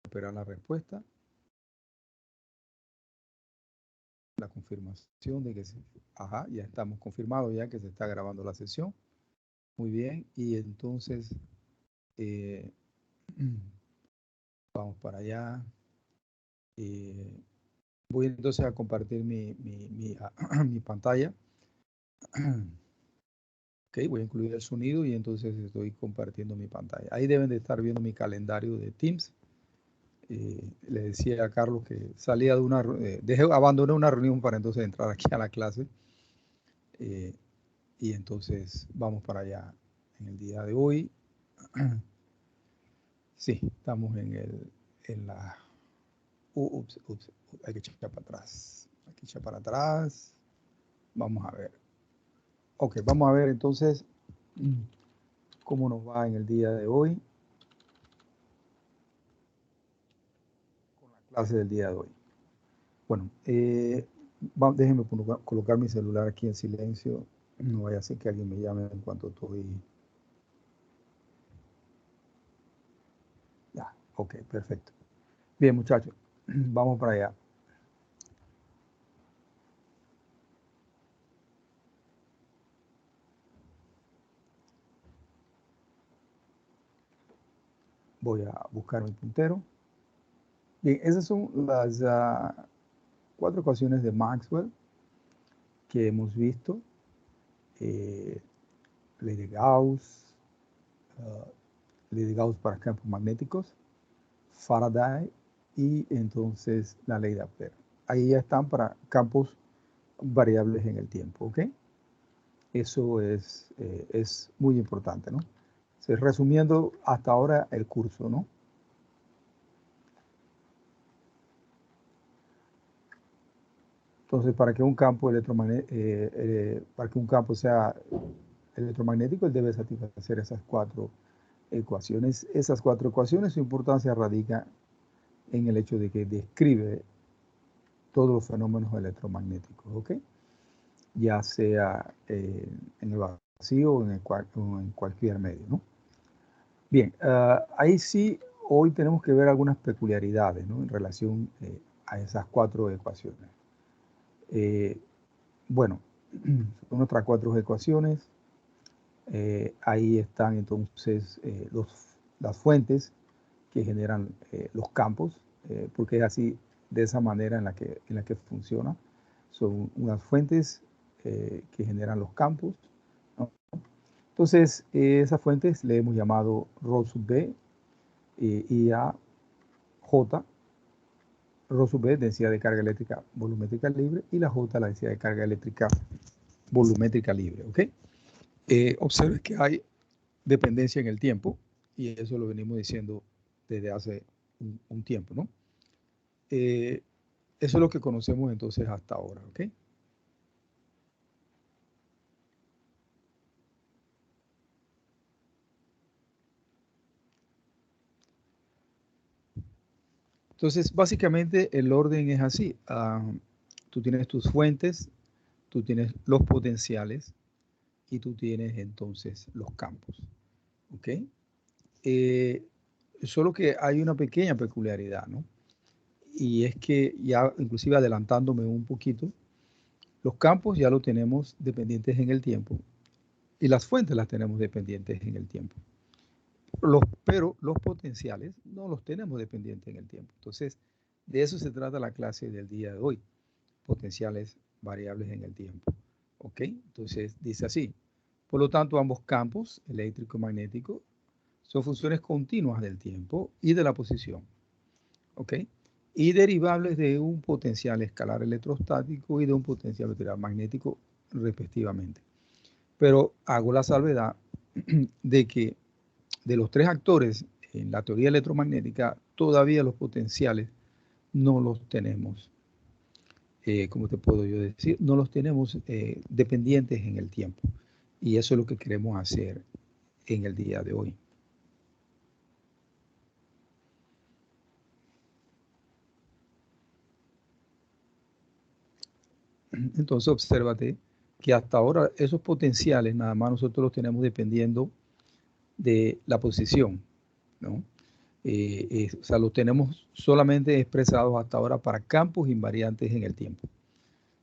esperar la respuesta. La confirmación de que ya estamos confirmados ya que se está grabando la sesión. Muy bien, y entonces vamos para allá. Voy entonces a compartir mi pantalla. Ok, voy a incluir el sonido y entonces estoy compartiendo mi pantalla. Ahí deben de estar viendo mi calendario de Teams. Le decía a Carlos que salía de abandoné una reunión para entonces entrar aquí a la clase. Y entonces vamos para allá en el día de hoy. Sí, estamos en la... Ups, hay que echar para atrás. Hay que echar para atrás. Vamos a ver. Ok, vamos a ver entonces cómo nos va en el día de hoy. Con la clase del día de hoy. Bueno, déjenme colocar mi celular aquí en silencio. No vaya a ser que alguien me llame en cuanto estoy... Ya, ok, perfecto. Bien, muchachos, vamos para allá. Voy a buscar mi puntero. Bien, esas son las 4 ecuaciones de Maxwell que hemos visto. Ley de Gauss, ley de Gauss para campos magnéticos, Faraday y entonces la ley de Ampère. Ahí ya están para campos variables en el tiempo, ¿ok? Eso es muy importante, ¿no? Resumiendo hasta ahora el curso, ¿no? Entonces, para que un campo sea electromagnético, él debe satisfacer esas 4 ecuaciones. Esas 4 ecuaciones, su importancia radica en el hecho de que describe todos los fenómenos electromagnéticos, ¿ok? Ya sea en el vacío o en cualquier medio, ¿no? Bien, ahí sí, hoy tenemos que ver algunas peculiaridades, ¿no? En relación a esas 4 ecuaciones. Bueno, son nuestras 4 ecuaciones. Ahí están entonces las fuentes que generan los campos, porque es así, de esa manera en la que funciona. Son unas fuentes que generan los campos, ¿no? Entonces, esas fuentes le hemos llamado Rho sub B y a J. Rho sub B, densidad de carga eléctrica volumétrica libre, y la J, la densidad de carga eléctrica volumétrica libre, ¿ok? Observe que hay dependencia en el tiempo, y eso lo venimos diciendo desde hace un tiempo, ¿no? Eso es lo que conocemos entonces hasta ahora, ¿ok? Entonces, básicamente el orden es así. Tú tienes tus fuentes, tú tienes los potenciales y tú tienes entonces los campos, ¿ok? Solo que hay una pequeña peculiaridad, ¿no? Y es que ya, inclusive adelantándome un poquito, los campos ya los tenemos dependientes en el tiempo y las fuentes las tenemos dependientes en el tiempo. Pero los potenciales no los tenemos dependientes en el tiempo. Entonces, de eso se trata la clase del día de hoy. Potenciales variables en el tiempo. ¿Ok? Entonces, dice así. Por lo tanto, ambos campos, eléctrico y magnético, son funciones continuas del tiempo y de la posición. ¿Ok? Y derivables de un potencial escalar electrostático y de un potencial vectorial magnético, respectivamente. Pero hago la salvedad de que de los 3 actores en la teoría electromagnética, todavía los potenciales no los tenemos, ¿cómo te puedo yo decir? No los tenemos dependientes en el tiempo. Y eso es lo que queremos hacer en el día de hoy. Entonces, obsérvate que hasta ahora esos potenciales nada más nosotros los tenemos dependiendo de la posición, ¿no? O sea, lo tenemos solamente expresados hasta ahora para campos invariantes en el tiempo,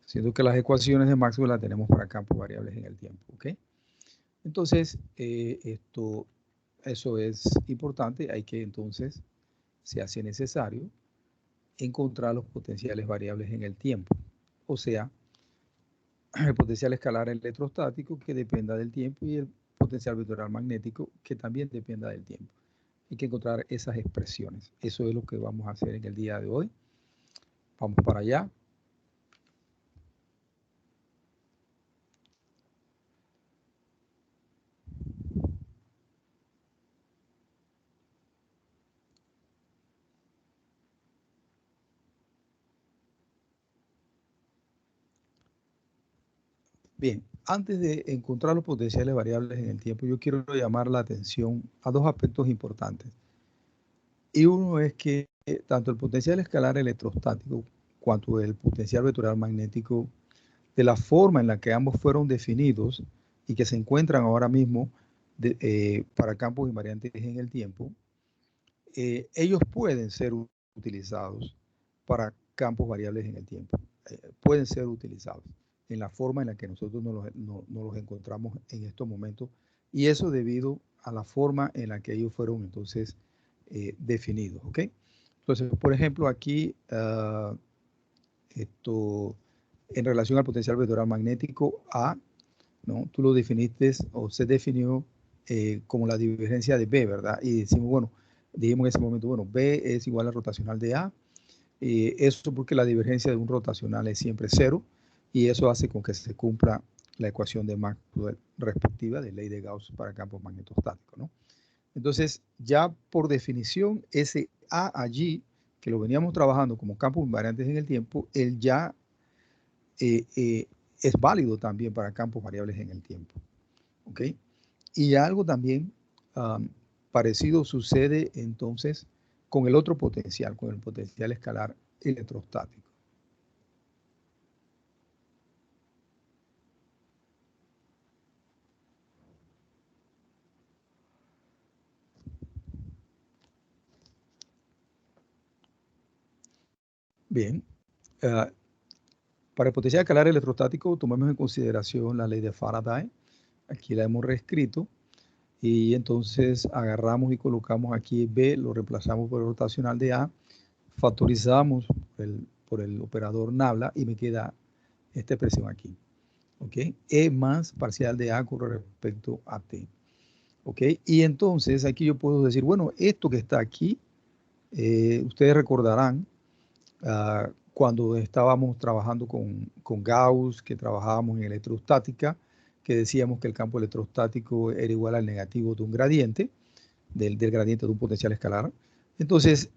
siendo que las ecuaciones de Maxwell las tenemos para campos variables en el tiempo. ¿Ok? Entonces, eso es importante. Hay que entonces, se hace necesario encontrar los potenciales variables en el tiempo. O sea, el potencial escalar electrostático que dependa del tiempo y el potencial vectorial magnético que también dependa del tiempo. Hay que encontrar esas expresiones. Eso es lo que vamos a hacer en el día de hoy. Vamos para allá. Bien, antes de encontrar los potenciales variables en el tiempo, yo quiero llamar la atención a dos aspectos importantes. Y uno es que tanto el potencial escalar electrostático cuanto el potencial vectorial magnético, de la forma en la que ambos fueron definidos y que se encuentran ahora mismo para campos invariantes en el tiempo, ellos pueden ser utilizados para campos variables en el tiempo. Pueden ser utilizados en la forma en la que nosotros nos los encontramos en estos momentos, y eso debido a la forma en la que ellos fueron entonces definidos. ¿Ok? Entonces, por ejemplo, aquí en relación al potencial vectorial magnético A, ¿no? Tú lo definiste o se definió como la divergencia de B, ¿verdad? Y decimos, bueno, dijimos en ese momento, bueno, B es igual al rotacional de A. Eso porque la divergencia de un rotacional es siempre cero, y eso hace con que se cumpla la ecuación de Maxwell respectiva de ley de Gauss para campos magnetostáticos, ¿no? Entonces, ya por definición, ese A allí, que lo veníamos trabajando como campos invariantes en el tiempo, él ya es válido también para campos variables en el tiempo. ¿Ok? Y algo también parecido sucede entonces con el otro potencial, con el potencial escalar electrostático. Bien, para el potencial escalar electrostático tomemos en consideración la ley de Faraday. Aquí la hemos reescrito y entonces agarramos y colocamos aquí B, lo reemplazamos por el rotacional de A, factorizamos por el operador Nabla y me queda esta expresión aquí. ¿Ok? E más parcial de A con respecto a T. ¿Ok? Y entonces aquí yo puedo decir, bueno, esto que está aquí, ustedes recordarán cuando estábamos trabajando con Gauss, que trabajábamos en electrostática, que decíamos que el campo electrostático era igual al negativo de un gradiente, del gradiente de un potencial escalar. Entonces,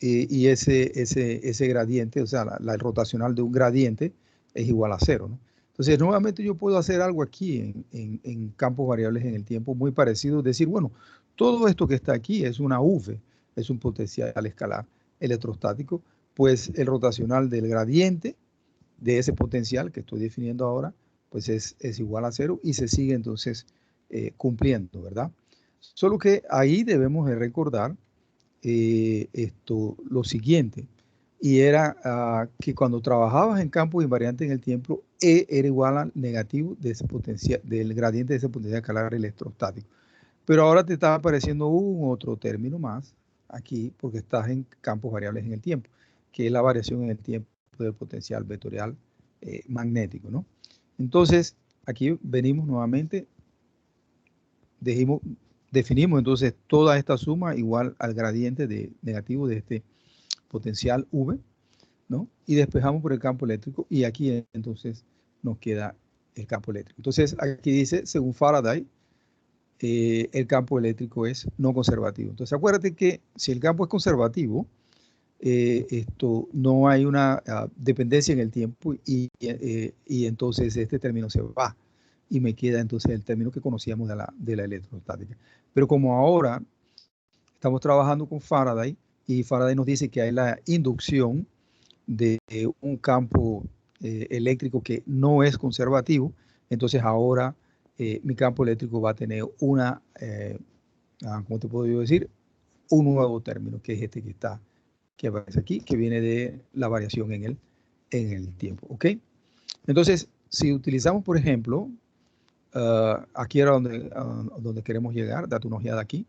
y ese gradiente, o sea, el rotacional de un gradiente es igual a cero, ¿no? Entonces, nuevamente yo puedo hacer algo aquí en campos variables en el tiempo muy parecido, decir, bueno, todo esto que está aquí es una V, es un potencial escalar electrostático, pues el rotacional del gradiente de ese potencial que estoy definiendo ahora, pues es igual a cero y se sigue entonces cumpliendo, ¿verdad? Solo que ahí debemos de recordar lo siguiente, y era que cuando trabajabas en campos invariantes en el tiempo, E era igual al negativo de ese potencial, del gradiente de ese potencial escalar electrostático. Pero ahora te está apareciendo un otro término más aquí, porque estás en campos variables en el tiempo, que es la variación en el tiempo del potencial vectorial magnético, ¿no? Entonces, aquí venimos nuevamente, definimos entonces toda esta suma igual al gradiente de negativo de este potencial V, ¿no? Y despejamos por el campo eléctrico y aquí entonces nos queda el campo eléctrico. Entonces aquí dice, según Faraday, el campo eléctrico es no conservativo. Entonces acuérdate que si el campo es conservativo, no hay una dependencia en el tiempo y entonces este término se va y me queda entonces el término que conocíamos de la electrostática. Pero como ahora estamos trabajando con Faraday y Faraday nos dice que hay la inducción de un campo eléctrico que no es conservativo, entonces ahora mi campo eléctrico va a tener una, ¿cómo te puedo yo decir? un nuevo término, que es este que aparece aquí, que viene de la variación en el tiempo, ¿ok? Entonces, si utilizamos, por ejemplo, aquí era donde queremos llegar, date una ojeada aquí.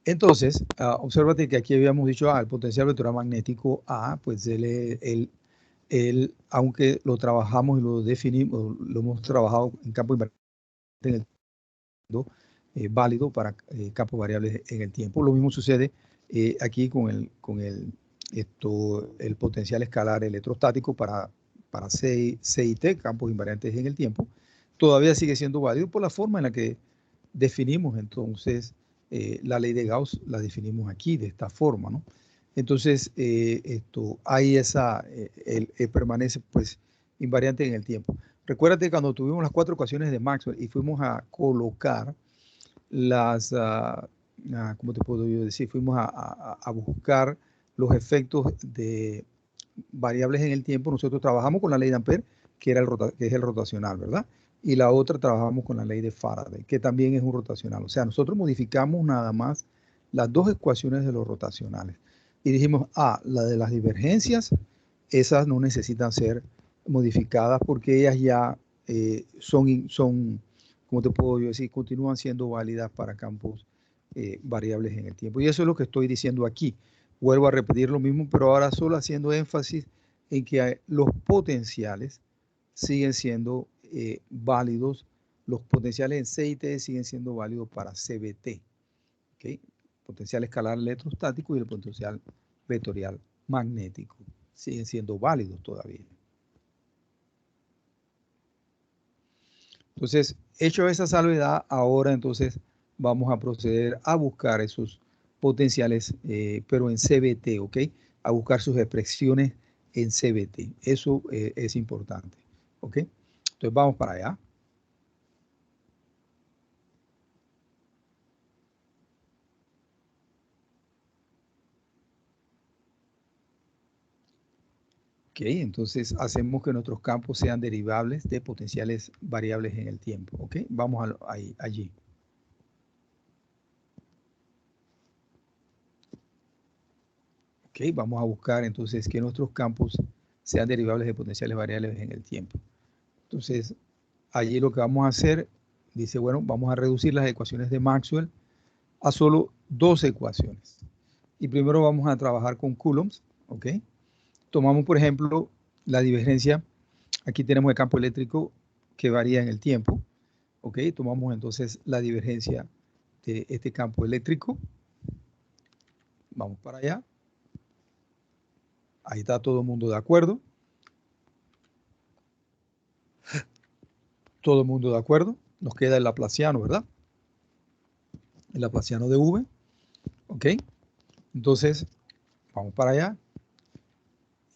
Entonces, obsérvate que aquí habíamos dicho, el potencial vectorial magnético A, pues él, aunque lo trabajamos y lo definimos, lo hemos trabajado en campo invariante en el tiempo, válido para campos variables en el tiempo. Lo mismo sucede aquí con el potencial escalar electrostático para C y T, campos invariantes en el tiempo. Todavía sigue siendo válido por la forma en la que definimos entonces la ley de Gauss, la definimos aquí de esta forma, ¿no? Entonces, ahí permanece pues invariante en el tiempo. Recuérdate cuando tuvimos las 4 ecuaciones de Maxwell y fuimos a colocar ¿cómo te puedo yo decir? Fuimos a buscar los efectos de variables en el tiempo. Nosotros trabajamos con la ley de Ampère, que es el rotacional, ¿verdad? Y la otra trabajamos con la ley de Faraday, que también es un rotacional. O sea, nosotros modificamos nada más las 2 ecuaciones de los rotacionales. Y dijimos, la de las divergencias, esas no necesitan ser modificadas porque ellas ya son, ¿cómo te puedo yo decir? Continúan siendo válidas para campos variables en el tiempo. Y eso es lo que estoy diciendo aquí. Vuelvo a repetir lo mismo, pero ahora solo haciendo énfasis en que los potenciales siguen siendo válidos, los potenciales en C y T siguen siendo válidos para CBT, ¿okay? Potencial escalar electrostático y el potencial vectorial magnético siguen siendo válidos todavía. Entonces, hecho esa salvedad, ahora entonces vamos a proceder a buscar esos potenciales, pero en CBT, ¿ok? A buscar sus expresiones en CBT. Eso es importante, ¿ok? Entonces vamos para allá. Ok, entonces hacemos que nuestros campos sean derivables de potenciales variables en el tiempo, ¿ok? Vamos allí. Ok, vamos a buscar entonces que nuestros campos sean derivables de potenciales variables en el tiempo. Entonces, allí lo que vamos a hacer, dice, bueno, vamos a reducir las ecuaciones de Maxwell a solo 2 ecuaciones. Y primero vamos a trabajar con coulombs, ¿ok? Tomamos, por ejemplo, la divergencia. Aquí tenemos el campo eléctrico que varía en el tiempo, ¿ok? Tomamos entonces la divergencia de este campo eléctrico. Vamos para allá. Ahí está todo el mundo de acuerdo. Todo el mundo de acuerdo. Nos queda el laplaciano, ¿verdad? El laplaciano de V. ¿Ok? Entonces, vamos para allá.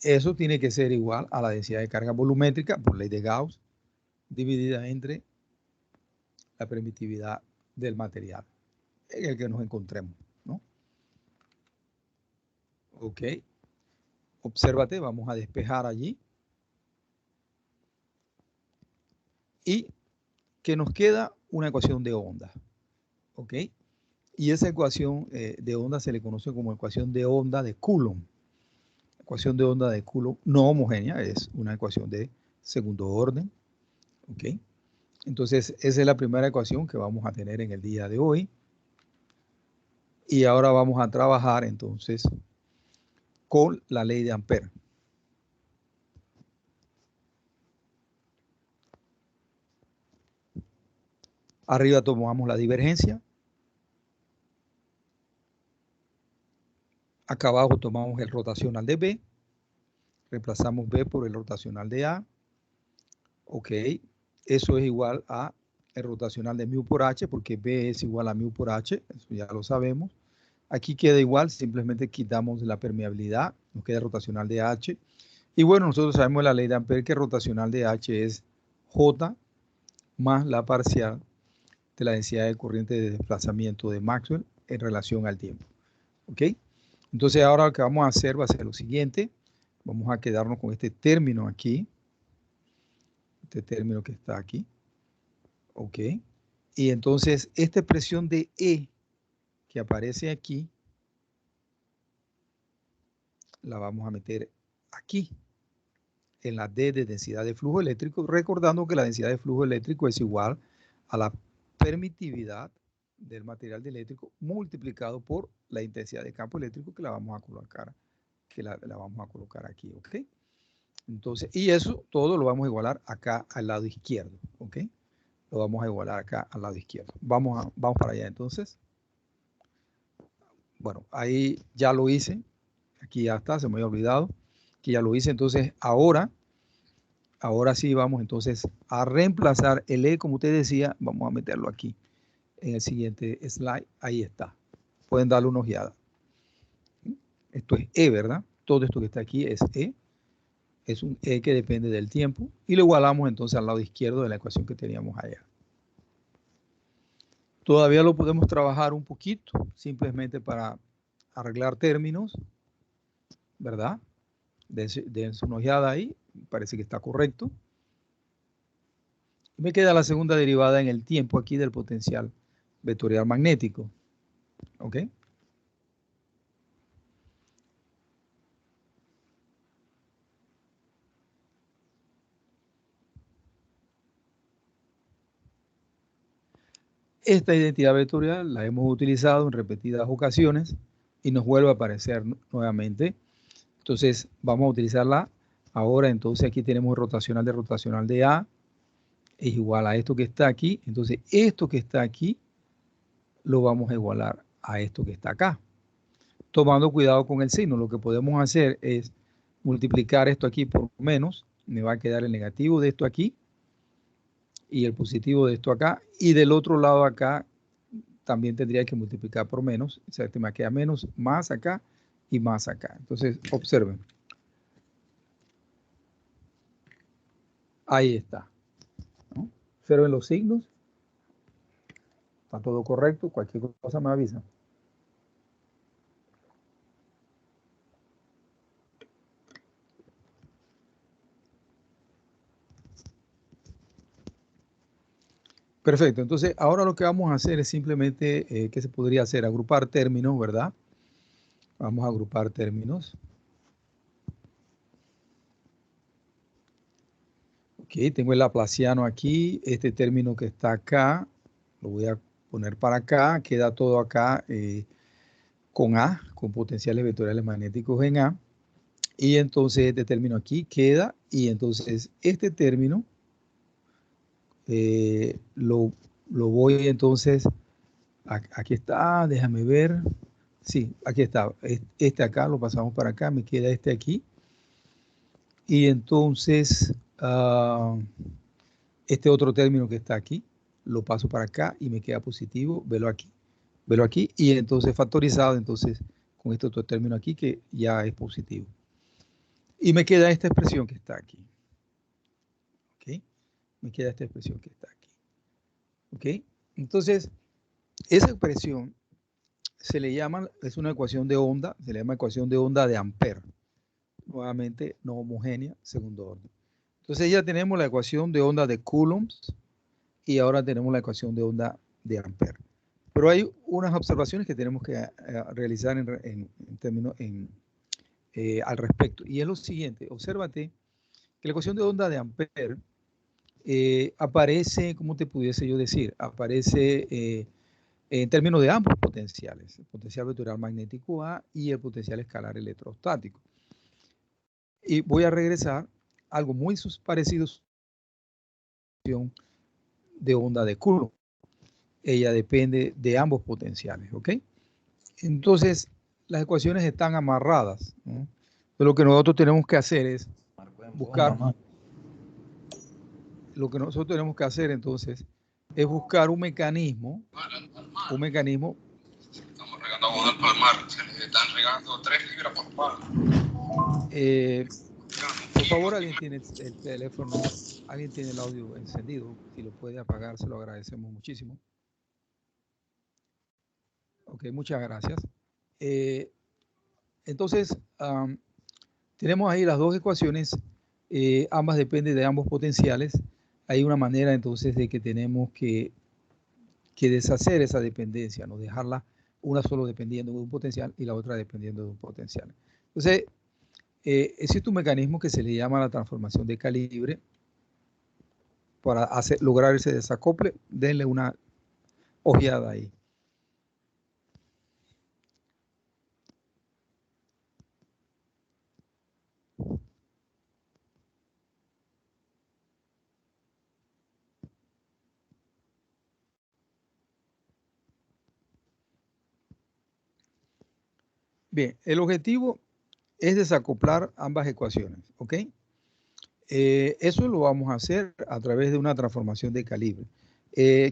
Eso tiene que ser igual a la densidad de carga volumétrica por ley de Gauss dividida entre la permitividad del material en el que nos encontremos, ¿no? Ok. Obsérvate, vamos a despejar allí. Y que nos queda una ecuación de onda, ¿ok? Y esa ecuación de onda se le conoce como ecuación de onda de Coulomb. Ecuación de onda de Coulomb no homogénea, es una ecuación de segundo orden, ¿ok? Entonces, esa es la primera ecuación que vamos a tener en el día de hoy. Y ahora vamos a trabajar entonces con la ley de Ampère. Arriba tomamos la divergencia. Acá abajo tomamos el rotacional de B. Reemplazamos B por el rotacional de A. Ok, eso es igual a el rotacional de mu por h, porque B es igual a mu por h, eso ya lo sabemos. Aquí queda igual, simplemente quitamos la permeabilidad, nos queda rotacional de h. Y bueno, nosotros sabemos la ley de Ampère que rotacional de h es J más la parcial de la densidad de corriente de desplazamiento de Maxwell en relación al tiempo. ¿Ok? Entonces ahora lo que vamos a hacer va a ser lo siguiente. Vamos a quedarnos con este término aquí. Este término que está aquí. ¿Ok? Y entonces esta expresión de E que aparece aquí, la vamos a meter aquí, en la D de densidad de flujo eléctrico, recordando que la densidad de flujo eléctrico es igual a la permitividad del material eléctrico multiplicado por la intensidad de campo eléctrico que la vamos a colocar, aquí, ¿ok? Entonces, y eso todo lo vamos a igualar acá al lado izquierdo, ¿ok? Lo vamos a igualar acá al lado izquierdo. Vamos para allá entonces. Bueno, ahí ya lo hice. Aquí ya está, se me había olvidado que ya lo hice. Entonces, ahora sí vamos entonces a reemplazar el E, como usted decía, vamos a meterlo aquí en el siguiente slide. Ahí está. Pueden darle una ojeada. Esto es E, ¿verdad? Todo esto que está aquí es E. Es un E que depende del tiempo. Y lo igualamos entonces al lado izquierdo de la ecuación que teníamos allá. Todavía lo podemos trabajar un poquito, simplemente para arreglar términos, ¿verdad? Dense una ojeada ahí, parece que está correcto. Y me queda la segunda derivada en el tiempo aquí del potencial vectorial magnético. ¿Ok? Esta identidad vectorial la hemos utilizado en repetidas ocasiones y nos vuelve a aparecer nuevamente. Entonces vamos a utilizarla ahora. Entonces aquí tenemos rotacional de A es igual a esto que está aquí. Entonces esto que está aquí lo vamos a igualar a esto que está acá. Tomando cuidado con el signo, lo que podemos hacer es multiplicar esto aquí por menos. Me va a quedar el negativo de esto aquí y el positivo de esto acá. Y del otro lado acá también tendría que multiplicar por menos. O sea, este me queda menos, más acá y más acá. Entonces, observen. Ahí está, ¿no? Observen los signos. Está todo correcto. Cualquier cosa me avisa. Perfecto. Entonces, ahora lo que vamos a hacer es simplemente, ¿qué se podría hacer? Agrupar términos, ¿verdad? Vamos a agrupar términos. Ok, tengo el laplaciano aquí. Este término que está acá, lo voy a poner para acá. Queda todo acá con A, con potenciales vectoriales magnéticos en A. Y entonces este término aquí queda. Y entonces este término lo voy entonces, aquí está, déjame ver. Sí, aquí está. Este acá lo pasamos para acá, me queda este aquí. Y entonces este otro término que está aquí, lo paso para acá y me queda positivo. Velo aquí. Y entonces factorizado, entonces con este otro término aquí que ya es positivo. Y me queda esta expresión que está aquí. ¿Ok? Me queda esta expresión que está aquí. ¿Ok? Entonces, esa expresión se le llama, es una ecuación de onda, se le llama ecuación de onda de Ampère. Nuevamente, no homogénea, segundo orden. Entonces ya tenemos la ecuación de onda de Coulomb y ahora tenemos la ecuación de onda de Ampère. Pero hay unas observaciones que tenemos que realizar al respecto. Y es lo siguiente, obsérvate que la ecuación de onda de Ampère aparece, ¿cómo te pudiese yo decir? Aparece en términos de ambos potenciales, el potencial vectorial magnético A y el potencial escalar electrostático. Y voy a regresar a algo muy parecido de onda de Coulomb. Ella depende de ambos potenciales, ¿ok? Entonces, las ecuaciones están amarradas, ¿no? Pero lo que nosotros tenemos que hacer es buscar, lo que nosotros tenemos que hacer entonces es buscar un mecanismo. Estamos regando agua del palmar, se le están regando 3 libras por palo. Por favor, alguien tiene el teléfono, alguien tiene el audio encendido, si lo puede apagar, se lo agradecemos muchísimo. Ok, muchas gracias. Entonces, tenemos ahí las dos ecuaciones, ambas dependen de ambos potenciales. Hay una manera entonces de que tenemos que deshacer esa dependencia, no dejarla una solo dependiendo de un potencial y la otra dependiendo de un potencial. Entonces, existe un mecanismo que se le llama la transformación de calibre. Para lograr ese desacople, denle una ojeada ahí. Bien, el objetivo es desacoplar ambas ecuaciones, ¿ok? Eso lo vamos a hacer a través de una transformación de calibre.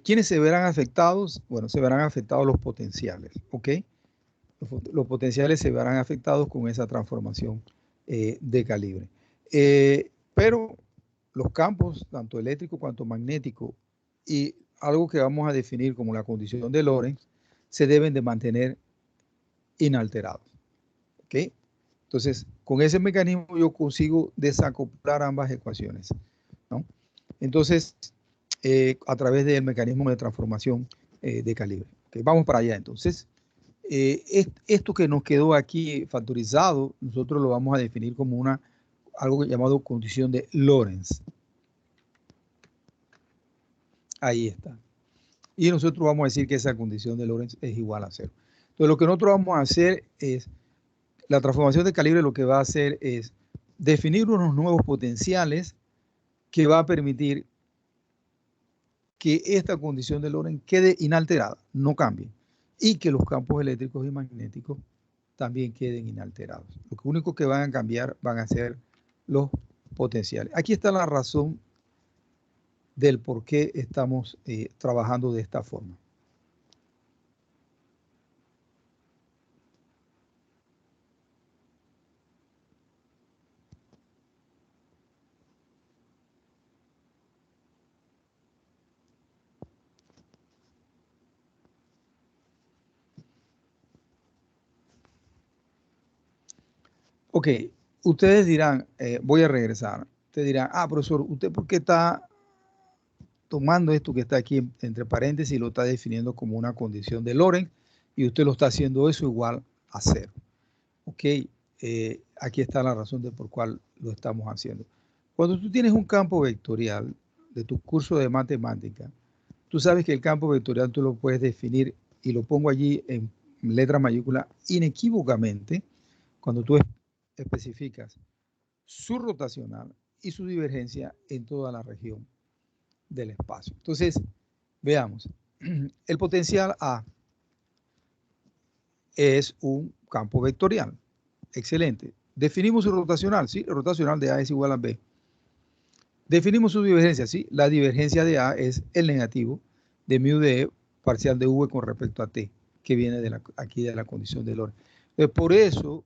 ¿Quiénes se verán afectados? Bueno, se verán afectados los potenciales, ¿ok? Los potenciales se verán afectados con esa transformación de calibre. Pero los campos, tanto eléctrico cuanto magnético, y algo que vamos a definir como la condición de Lorentz, se deben de mantener inalterados, ¿ok? Entonces, con ese mecanismo yo consigo desacoplar ambas ecuaciones, ¿no? Entonces, a través del mecanismo de transformación de calibre. Okay, vamos para allá entonces. Esto que nos quedó aquí factorizado, nosotros lo vamos a definir como algo llamado condición de Lorentz. Ahí está. Y nosotros vamos a decir que esa condición de Lorentz es igual a 0. Entonces, lo que nosotros vamos a hacer es, la transformación de calibre lo que va a hacer es definir unos nuevos potenciales que va a permitir que esta condición de Lorentz quede inalterada, no cambie, y que los campos eléctricos y magnéticos también queden inalterados. Lo único que van a cambiar van a ser los potenciales. Aquí está la razón del por qué estamos trabajando de esta forma. Ok, ustedes dirán, voy a regresar, ustedes dirán, profesor, ¿usted por qué está tomando esto que está aquí entre paréntesis y lo está definiendo como una condición de Lorentz y usted lo está haciendo eso igual a 0? Ok, aquí está la razón de por cuál lo estamos haciendo. Cuando tú tienes un campo vectorial de tu curso de matemática, tú sabes que el campo vectorial tú lo puedes definir, y lo pongo allí en letra mayúscula, inequívocamente, cuando tú especificas su rotacional y su divergencia en toda la región del espacio. Entonces, veamos, el potencial A es un campo vectorial. Excelente. Definimos su rotacional, ¿sí? El rotacional de A es igual a B. Definimos su divergencia, ¿sí? La divergencia de A es el negativo de mu de E parcial de V con respecto a T, que viene aquí de la condición de Lorentz. Por eso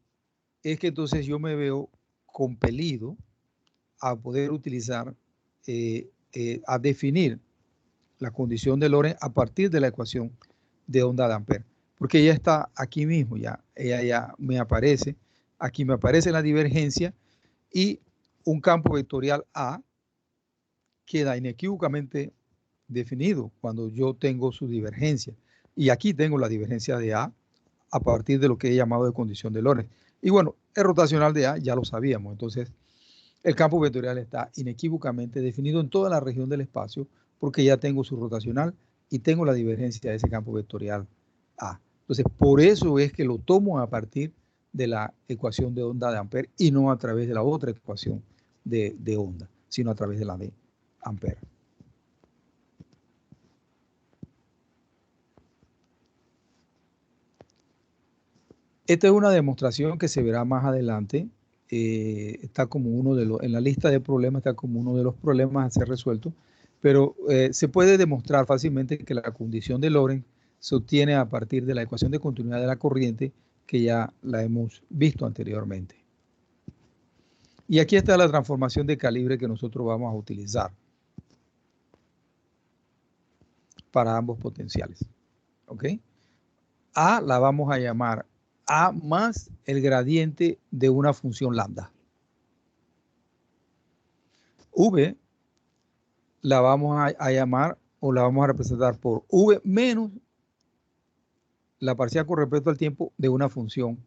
es que entonces yo me veo compelido a poder utilizar, a definir la condición de Lorentz a partir de la ecuación de onda de Ampère, porque ella está aquí mismo, ella ya me aparece, aquí me aparece la divergencia, y un campo vectorial A queda inequívocamente definido cuando yo tengo su divergencia, y aquí tengo la divergencia de a partir de lo que he llamado de condición de Lorentz. Y bueno, el rotacional de A ya lo sabíamos, entonces el campo vectorial está inequívocamente definido en toda la región del espacio porque ya tengo su rotacional y tengo la divergencia de ese campo vectorial A. Entonces, por eso es que lo tomo a partir de la ecuación de onda de Ampère y no a través de la otra ecuación de onda, sino a través de la de Ampère. Esta es una demostración que se verá más adelante. Está como uno de los, en la lista de problemas está como uno de los problemas a ser resuelto, pero se puede demostrar fácilmente que la condición de Lorentz se obtiene a partir de la ecuación de continuidad de la corriente que ya la hemos visto anteriormente. Y aquí está la transformación de calibre que nosotros vamos a utilizar para ambos potenciales. ¿Ok? A la vamos a llamar A más el gradiente de una función lambda. V la vamos a llamar o la vamos a representar por V menos la parcial con respecto al tiempo de una función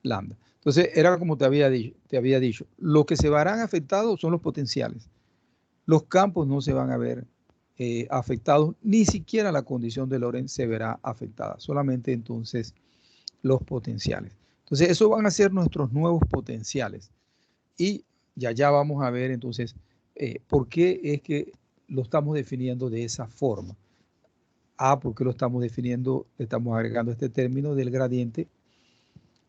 lambda. Entonces, era como te había dicho, lo que se verán afectados son los potenciales. Los campos no se van a ver afectados, ni siquiera la condición de Lorentz se verá afectada, solamente entonces los potenciales. Entonces, esos van a ser nuestros nuevos potenciales. Y ya vamos a ver entonces por qué es que lo estamos definiendo de esa forma. A, ¿por qué lo estamos definiendo? Estamos agregando este término del gradiente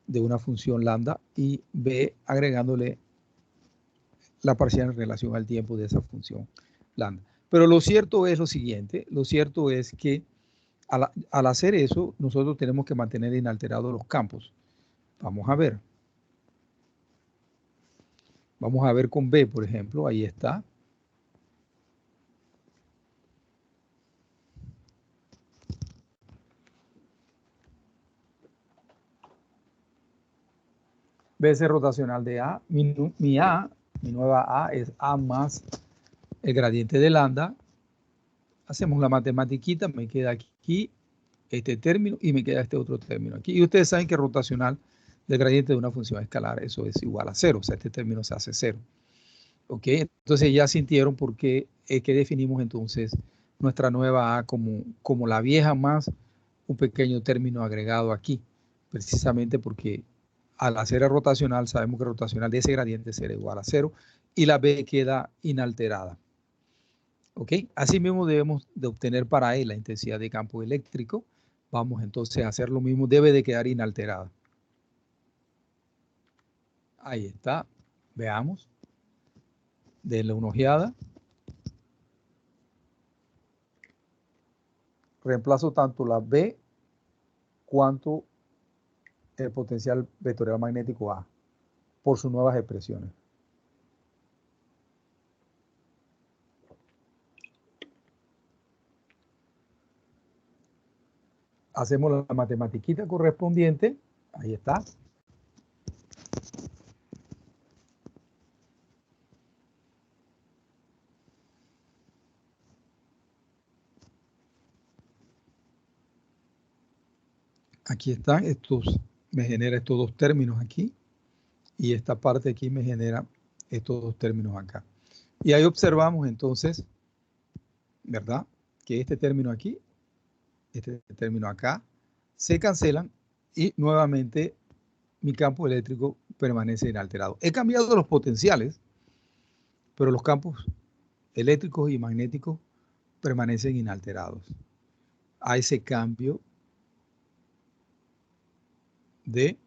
de una función lambda, y B, agregándole la parcial en relación al tiempo de esa función lambda. Pero lo cierto es lo siguiente, lo cierto es que al hacer eso, nosotros tenemos que mantener inalterados los campos. Vamos a ver. Vamos a ver con B, por ejemplo, ahí está. BC rotacional de A, mi nueva A es A más el gradiente de lambda. Hacemos la matematiquita, me queda aquí este término y me queda este otro término aquí. Y ustedes saben que rotacional del gradiente de una función escalar, eso es igual a 0, o sea, este término se hace 0. ¿Ok? Entonces ya sintieron por qué es que definimos entonces nuestra nueva A como la vieja más un pequeño término agregado aquí, precisamente porque al hacer el rotacional, sabemos que el rotacional de ese gradiente será igual a 0 y la B queda inalterada. ¿Ok? Asimismo debemos de obtener para E la intensidad de campo eléctrico. Vamos entonces a hacer lo mismo, debe de quedar inalterada. Ahí está, veamos. Denle una ojeada. Reemplazo tanto la B cuanto el potencial vectorial magnético A por sus nuevas expresiones. Hacemos la matematiquita correspondiente. Ahí está. Aquí están estos, me genera estos dos términos aquí, y esta parte aquí me genera estos dos términos acá. Y ahí observamos entonces, ¿verdad? Que este término aquí, este término acá, se cancelan y nuevamente mi campo eléctrico permanece inalterado. He cambiado los potenciales, pero los campos eléctricos y magnéticos permanecen inalterados. A ese cambio de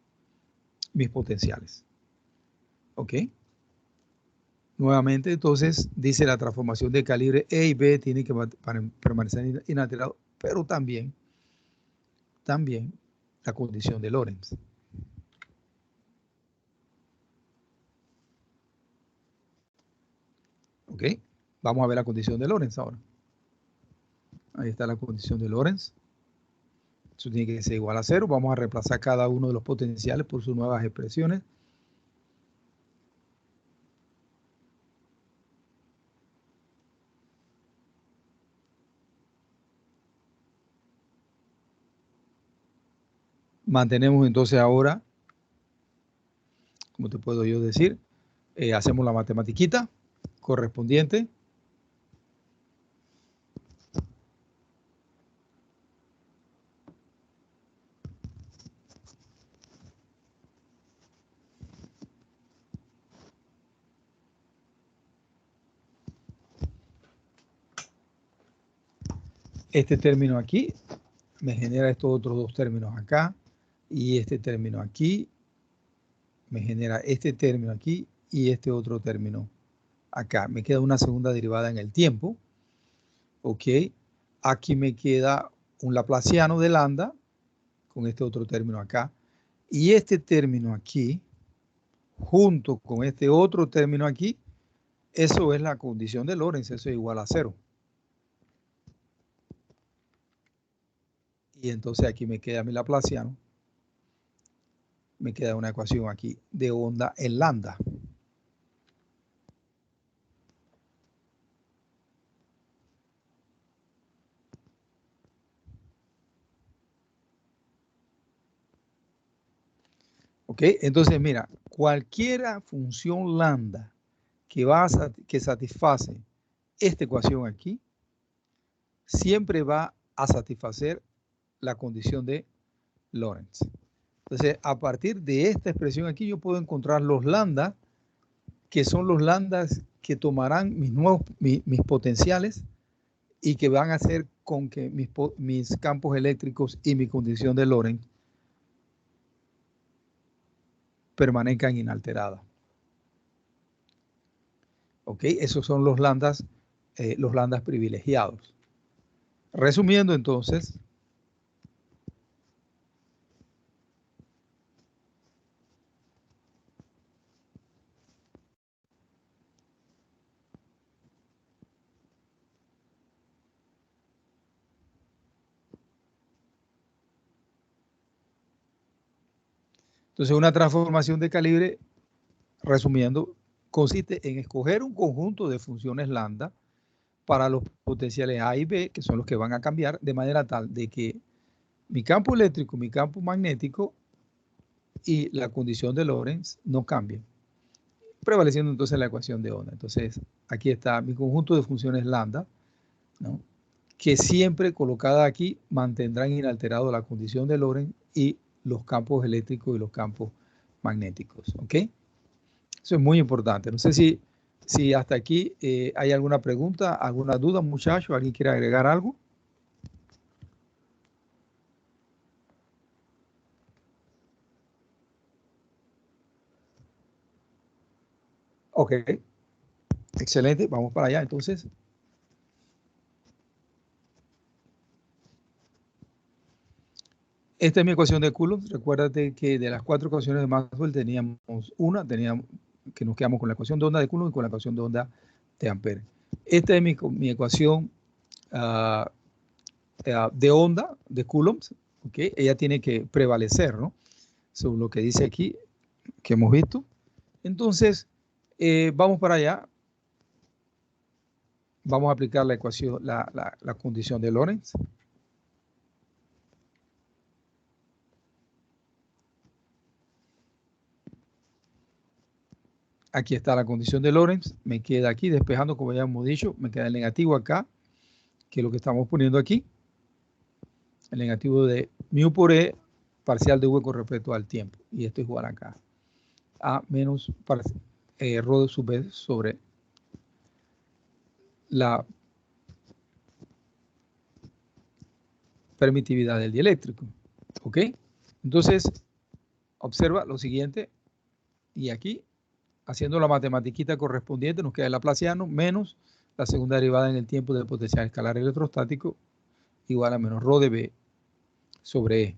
mis potenciales. ¿Ok? Nuevamente, entonces, dice la transformación de calibre E y B tiene que permanecer inalterado, pero también la condición de Lorentz. ¿Ok? Vamos a ver la condición de Lorentz ahora. Ahí está la condición de Lorentz. Eso tiene que ser igual a 0. Vamos a reemplazar cada uno de los potenciales por sus nuevas expresiones. Mantenemos entonces ahora, ¿cómo te puedo yo decir? Hacemos la matematiquita correspondiente. Este término aquí me genera estos otros dos términos acá, y este término aquí me genera este término aquí y este otro término acá. Me queda una segunda derivada en el tiempo. Ok, aquí me queda un laplaciano de lambda con este otro término acá, y este término aquí junto con este otro término aquí, eso es la condición de Lorentz, eso es igual a 0. y entonces aquí me queda mi laplaciano. Me queda una ecuación aquí de onda en lambda. ¿Ok? Entonces, mira, cualquier función lambda que satisface esta ecuación aquí, siempre va a satisfacer la condición de Lorentz. Entonces, a partir de esta expresión aquí, yo puedo encontrar los lambda, que son los lambdas que tomarán mis potenciales y que van a hacer con que mis campos eléctricos y mi condición de Lorentz permanezcan inalteradas. ¿Ok? Esos son los lambdas privilegiados. Resumiendo entonces, una transformación de calibre, resumiendo, consiste en escoger un conjunto de funciones lambda para los potenciales A y B, que son los que van a cambiar, de manera tal de que mi campo eléctrico, mi campo magnético y la condición de Lorentz no cambien, prevaleciendo entonces la ecuación de onda. Entonces, aquí está mi conjunto de funciones lambda, ¿no?, que siempre colocada aquí mantendrán inalterado la condición de Lorentz y los campos eléctricos y los campos magnéticos. ¿Ok? Eso es muy importante. No sé si hasta aquí hay alguna pregunta, alguna duda, muchachos. ¿Alguien quiere agregar algo? Ok. Excelente. Vamos para allá entonces. Esta es mi ecuación de Coulomb. Recuérdate que de las 4 ecuaciones de Maxwell teníamos que nos quedamos con la ecuación de onda de Coulomb y con la ecuación de onda de Ampere. Esta es mi ecuación de onda de Coulomb. ¿Okay? Ella tiene que prevalecer, ¿no?, sobre lo que dice aquí, que hemos visto. Entonces, vamos para allá. Vamos a aplicar la ecuación, la condición de Lorentz. Aquí está la condición de Lorentz. Me queda aquí despejando, como ya hemos dicho, me queda el negativo acá, que es lo que estamos poniendo aquí. El negativo de mu por E parcial de V con respecto al tiempo. Y esto es igual acá a menos rho sub B sobre la permitividad del dieléctrico. ¿Ok? Entonces, observa lo siguiente. Y aquí, haciendo la matematiquita correspondiente, nos queda el laplaciano menos la segunda derivada en el tiempo del potencial escalar electrostático igual a menos rho de B sobre E.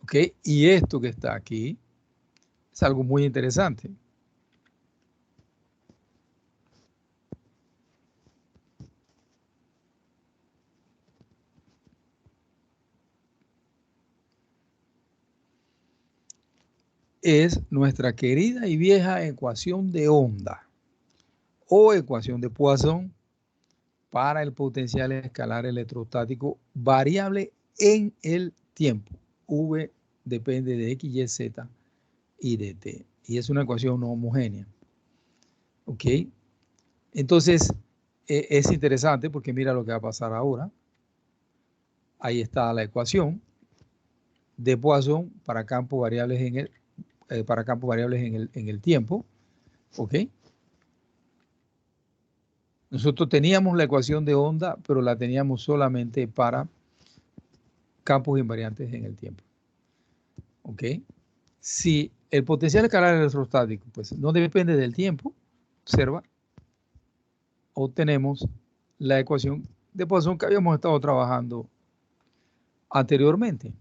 ¿Ok? Y esto que está aquí es algo muy interesante. Es nuestra querida y vieja ecuación de onda o ecuación de Poisson para el potencial escalar electrostático variable en el tiempo. V depende de X, Y, Z y de T. Y es una ecuación no homogénea. ¿Ok? Entonces, es interesante porque mira lo que va a pasar ahora. Ahí está la ecuación de Poisson para campos variables en el tiempo. ¿Ok? Nosotros teníamos la ecuación de onda, pero la teníamos solamente para campos invariantes en el tiempo. ¿Ok? Si el potencial escalar electrostático pues, no depende del tiempo, observa, obtenemos la ecuación de Poisson que habíamos estado trabajando anteriormente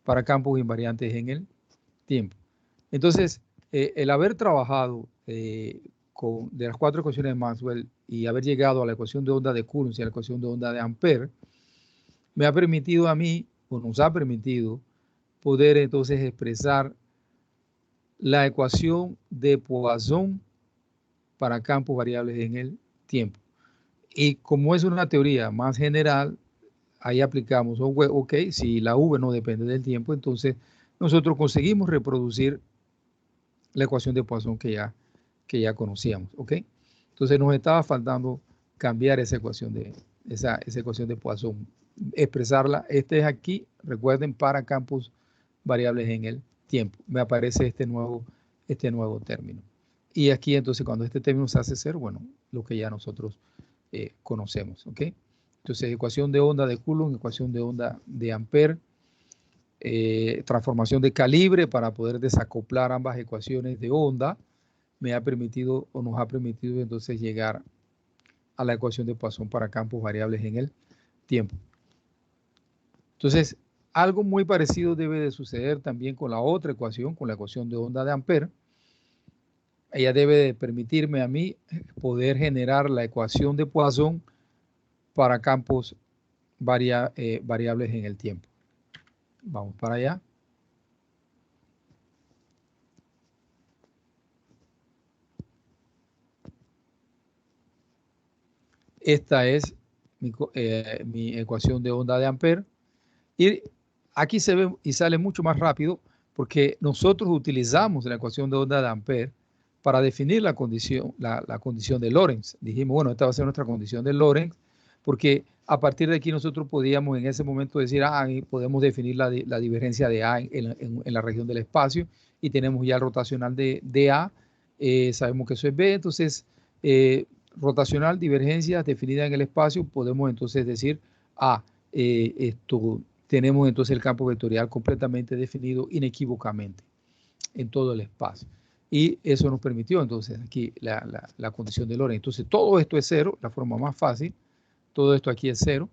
para campos invariantes en el tiempo. Entonces, el haber trabajado de las 4 ecuaciones de Maxwell y haber llegado a la ecuación de onda de Coulomb y a la ecuación de onda de Ampere, me ha permitido a mí, o nos ha permitido, poder entonces expresar la ecuación de Poisson para campos variables en el tiempo. Y como es una teoría más general, ahí aplicamos, ok, si la V no depende del tiempo, entonces nosotros conseguimos reproducir la ecuación de Poisson que ya conocíamos, ok. Entonces nos estaba faltando cambiar esa ecuación esa ecuación de Poisson, expresarla. Este es aquí, recuerden, para campos variables en el tiempo. Me aparece este nuevo término. Y aquí entonces cuando este término se hace ser, bueno, lo que ya nosotros conocemos, ¿ok? Entonces ecuación de onda de Coulomb, ecuación de onda de Ampere, transformación de calibre para poder desacoplar ambas ecuaciones de onda, me ha permitido o nos ha permitido entonces llegar a la ecuación de Poisson para campos variables en el tiempo. Entonces, algo muy parecido debe de suceder también con la otra ecuación, con la ecuación de onda de Ampere. Ella debe de permitirme a mí poder generar la ecuación de Poisson para campos variables en el tiempo. Vamos para allá. Esta es mi ecuación de onda de Ampere. Y aquí se ve y sale mucho más rápido porque nosotros utilizamos la ecuación de onda de Ampere para definir la condición de Lorentz. Dijimos, bueno, esta va a ser nuestra condición de Lorentz, porque a partir de aquí nosotros podíamos en ese momento decir, podemos definir la divergencia de A en la región del espacio, y tenemos ya el rotacional de A, sabemos que eso es B, entonces rotacional, divergencia definida en el espacio, podemos entonces decir, tenemos entonces el campo vectorial completamente definido inequívocamente en todo el espacio. Y eso nos permitió entonces aquí la condición de Lorentz. Entonces todo esto es cero, la forma más fácil. Todo esto aquí es cero.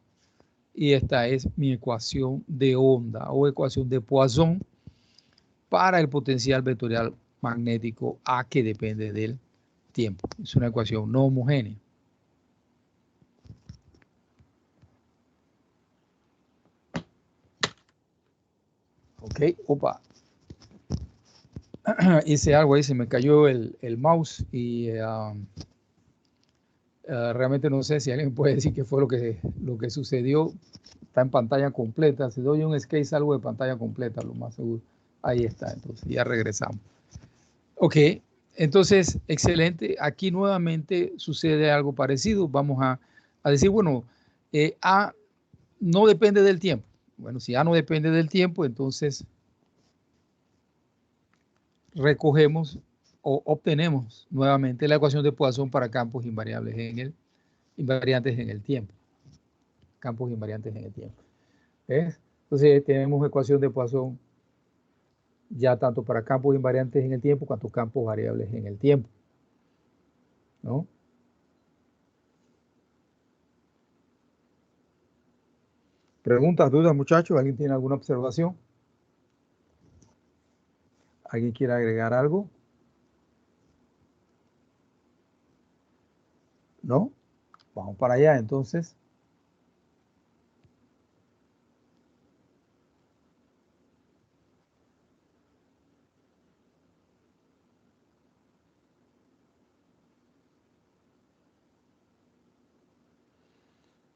Y esta es mi ecuación de onda o ecuación de Poisson para el potencial vectorial magnético A que depende del tiempo. Es una ecuación no homogénea. Ok, opa. Hice algo ahí, se me cayó el mouse y realmente no sé si alguien puede decir qué fue lo que sucedió. Está en pantalla completa. Si doy un escape salgo de pantalla completa, lo más seguro. Ahí está, entonces ya regresamos. Ok, entonces, excelente. Aquí nuevamente sucede algo parecido. Vamos a decir, bueno, A no depende del tiempo. Bueno, si A no depende del tiempo, entonces recogemos o obtenemos nuevamente la ecuación de Poisson para campos invariables invariantes en el tiempo. Campos invariantes en el tiempo. ¿Ves? Entonces tenemos ecuación de Poisson ya tanto para campos invariantes en el tiempo cuanto campos variables en el tiempo, ¿no? Preguntas, dudas, muchachos. ¿Alguien tiene alguna observación? ¿Alguien quiere agregar algo? ¿No? Vamos para allá entonces.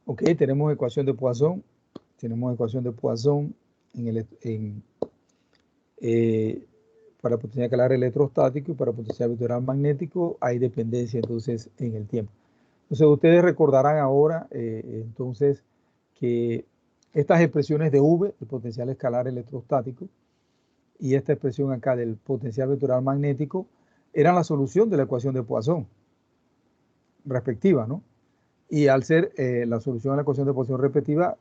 Ok, tenemos ecuación de Poisson. Tenemos ecuación de Poisson para potencial escalar electrostático y para potencial vectorial magnético. Hay dependencia entonces en el tiempo. Entonces ustedes recordarán ahora entonces que estas expresiones de V, el potencial escalar electrostático, y esta expresión acá del potencial vectorial magnético, eran la solución de la ecuación de Poisson respectiva, ¿no? Y al ser la solución a la ecuación de Poisson respectiva,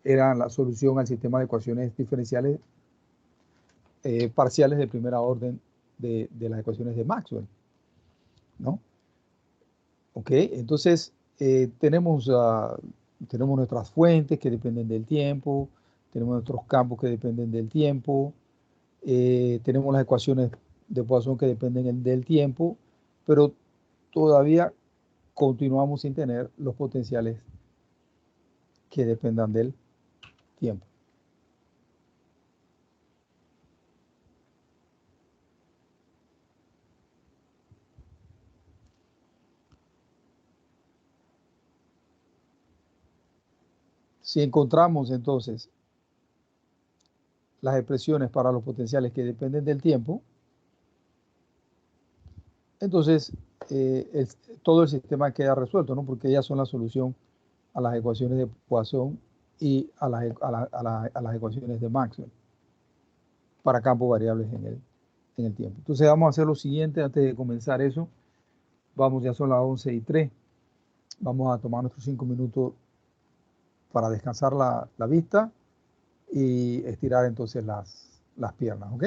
era la solución al sistema de ecuaciones diferenciales parciales de primera orden de las ecuaciones de Maxwell, ¿no? Ok, entonces tenemos nuestras fuentes que dependen del tiempo, tenemos nuestros campos que dependen del tiempo, tenemos las ecuaciones de Poisson que dependen del tiempo, pero todavía continuamos sin tener los potenciales que dependan del tiempo. Si encontramos entonces las expresiones para los potenciales que dependen del tiempo, entonces todo el sistema queda resuelto, ¿no? Porque ellas son la solución a las ecuaciones de Poisson y a las ecuaciones de Maxwell para campos variables en el tiempo. Entonces vamos a hacer lo siguiente antes de comenzar eso. Vamos, ya son las 11:03. Vamos a tomar nuestros 5 minutos para descansar la vista y estirar entonces las piernas, ¿ok?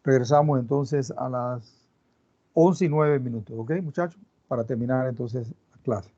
Regresamos entonces a las 11:09, ¿ok, muchachos? Para terminar entonces la clase.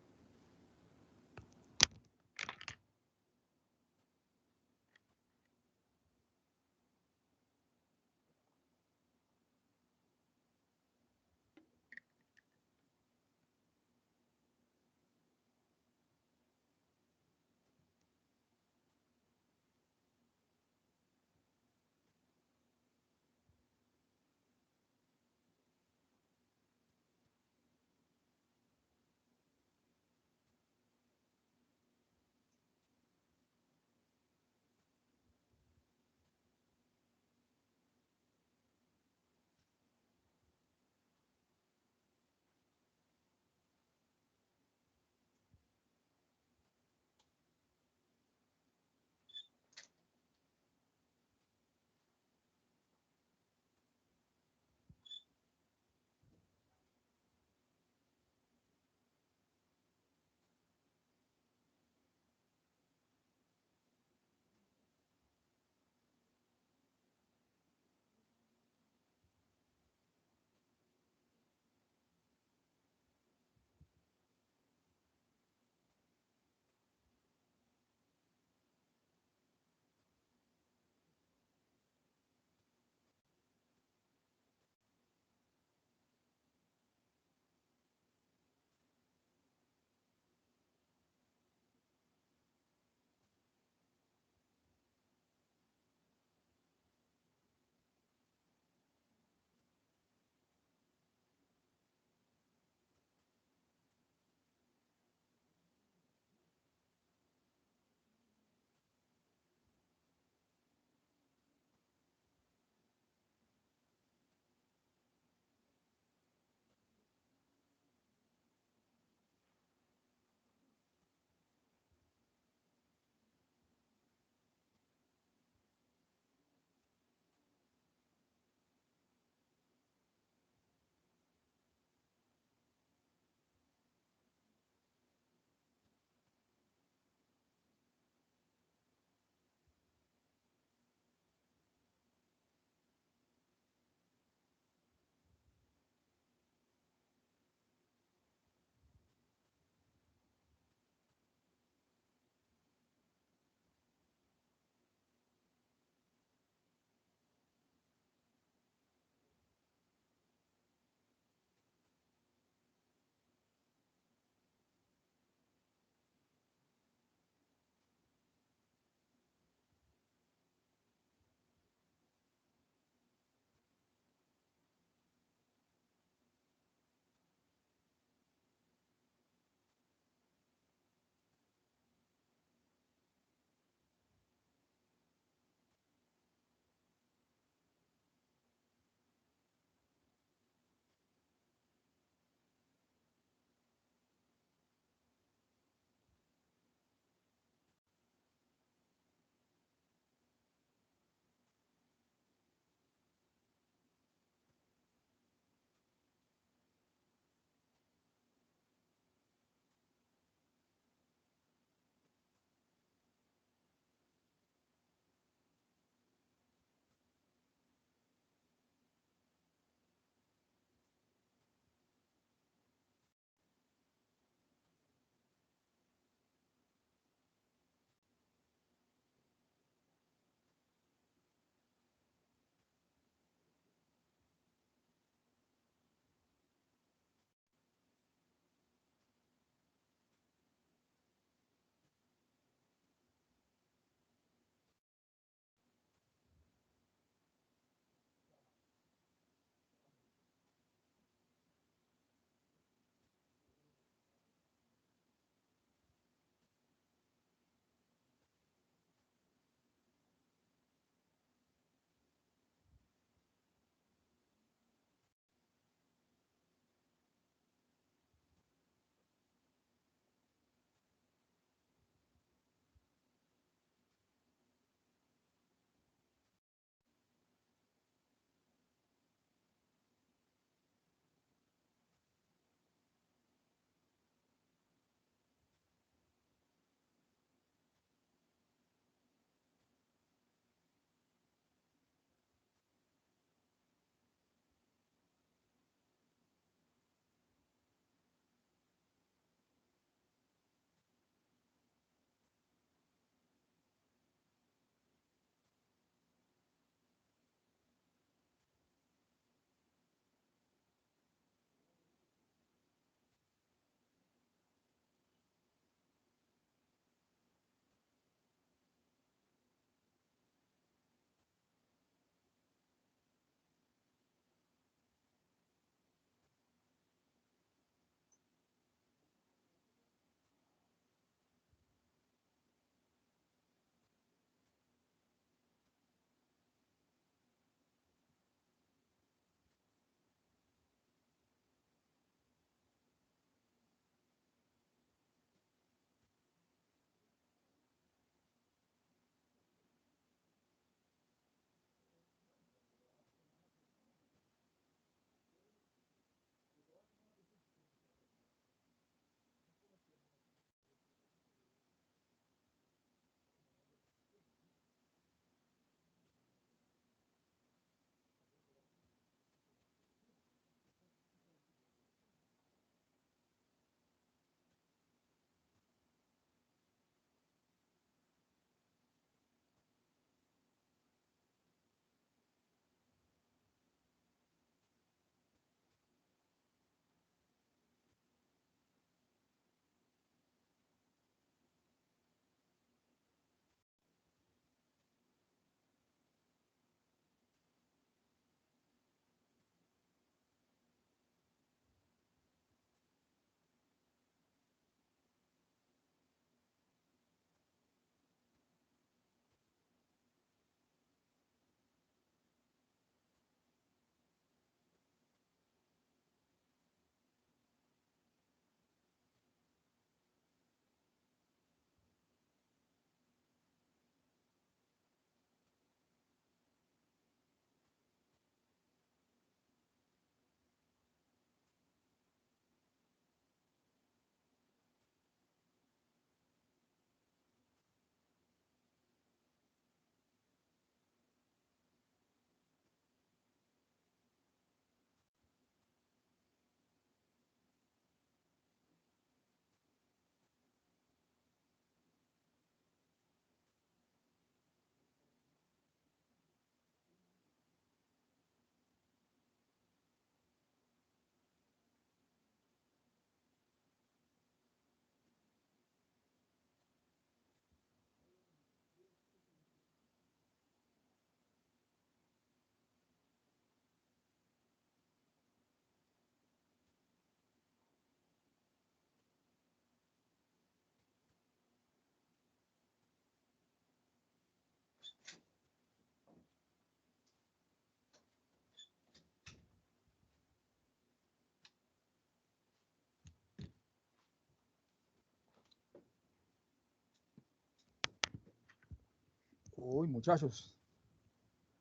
Uy, muchachos,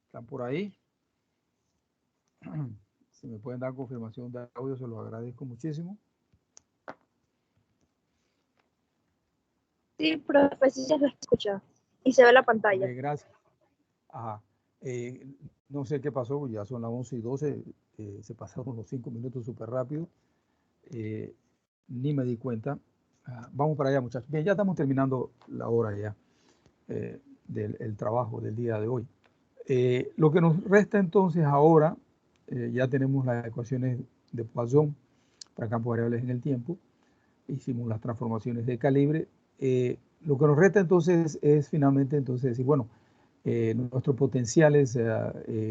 ¿están por ahí? Si me pueden dar confirmación de audio, se los agradezco muchísimo. Sí, profe, sí se lo escucha y se ve la pantalla. Okay, gracias. Ajá. No sé qué pasó, ya son las 11:12, se pasaron los 5 minutos súper rápido. Ni me di cuenta. Vamos para allá, muchachos. Bien, ya estamos terminando la hora ya del trabajo del día de hoy. Lo que nos resta entonces ahora, ya tenemos las ecuaciones de Poisson para campos variables en el tiempo. Hicimos las transformaciones de calibre. Lo que nos resta entonces es finalmente entonces decir, bueno, nuestros potenciales,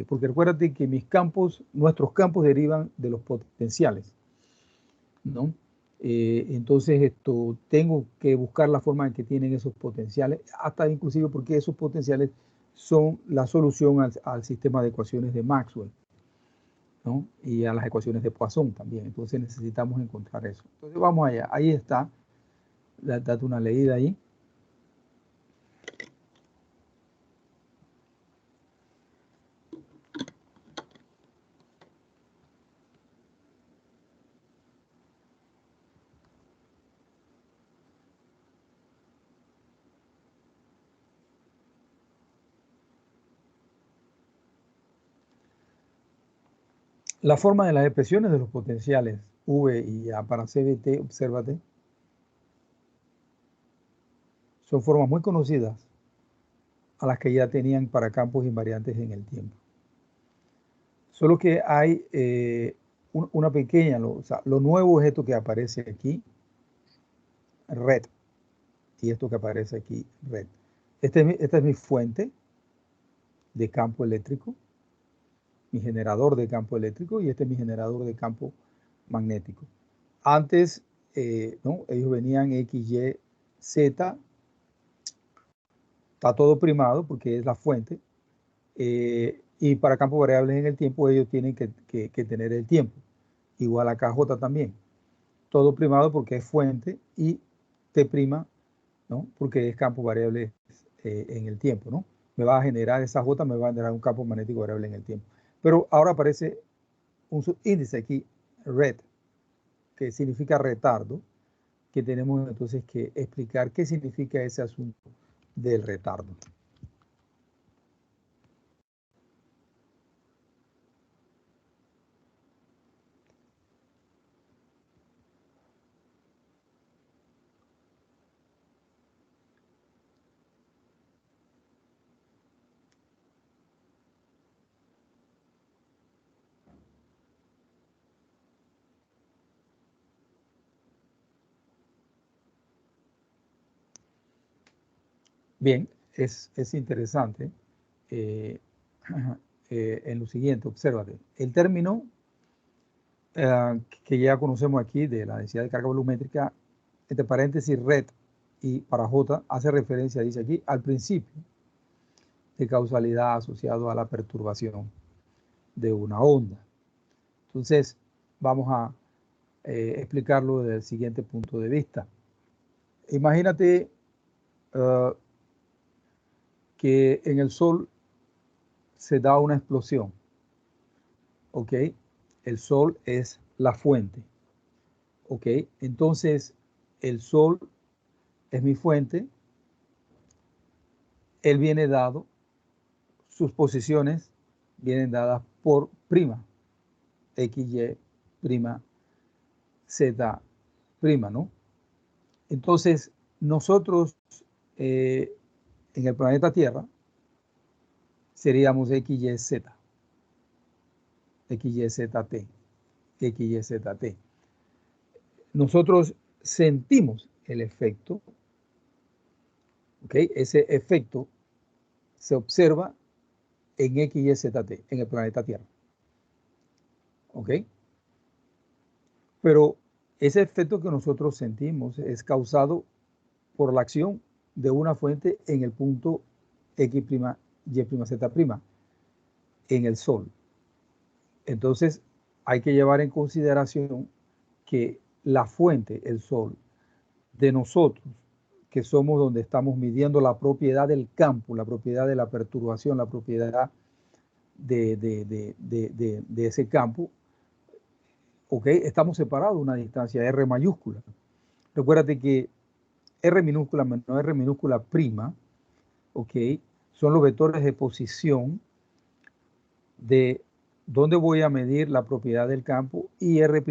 porque recuérdate que nuestros campos derivan de los potenciales, ¿no? Entonces tengo que buscar la forma en que tienen esos potenciales, hasta inclusive porque esos potenciales son la solución al sistema de ecuaciones de Maxwell, ¿no? Y a las ecuaciones de Poisson también. Entonces necesitamos encontrar eso. Entonces vamos allá. Ahí está. Date una leída ahí. La forma de las expresiones de los potenciales V y A para CBT, obsérvate, son formas muy conocidas a las que ya tenían para campos invariantes en el tiempo. Solo que hay una pequeña, o sea, lo nuevo es esto que aparece aquí, red, y esto que aparece aquí, red. Esta es mi fuente de campo eléctrico, mi generador de campo eléctrico, y este es mi generador de campo magnético. Antes, ¿no? Ellos venían X, Y, Z, está todo primado porque es la fuente, y para campos variables en el tiempo ellos tienen que tener el tiempo, igual acá J también, todo primado porque es fuente, y T', ¿no? Porque es campo variable en el tiempo, ¿no? Me va a generar esa J, me va a generar un campo magnético variable en el tiempo. Pero ahora aparece un subíndice aquí, red, que significa retardo, que tenemos entonces que explicar qué significa ese asunto del retardo. Bien, es interesante en lo siguiente, obsérvate. El término que ya conocemos aquí de la densidad de carga volumétrica, entre paréntesis red y para J, hace referencia, dice aquí, al principio de causalidad asociado a la perturbación de una onda. Entonces, vamos a explicarlo desde el siguiente punto de vista. Imagínate que en el Sol se da una explosión, ¿ok? El Sol es la fuente, ¿ok? Entonces, el Sol es mi fuente, él viene dado, sus posiciones vienen dadas por prima, X, Y, prima, Z, prima, ¿no? Entonces, nosotros en el planeta Tierra seríamos X, Y, Z, X, Y, Z, T, X, Y, Z, T. Nosotros sentimos el efecto, ¿ok? Ese efecto se observa en X, Y, Z, T, en el planeta Tierra, ¿ok? Pero ese efecto que nosotros sentimos es causado por la acción de una fuente en el punto X', Y', Z', en el Sol. Entonces, hay que llevar en consideración que la fuente, el Sol, de nosotros, que somos donde estamos midiendo la propiedad del campo, la propiedad de la perturbación, la propiedad de ese campo, ¿ok? Estamos separados a una distancia R mayúscula. Recuérdate que R minúscula menos R minúscula prima, ¿ok? Son los vectores de posición de dónde voy a medir la propiedad del campo, y R'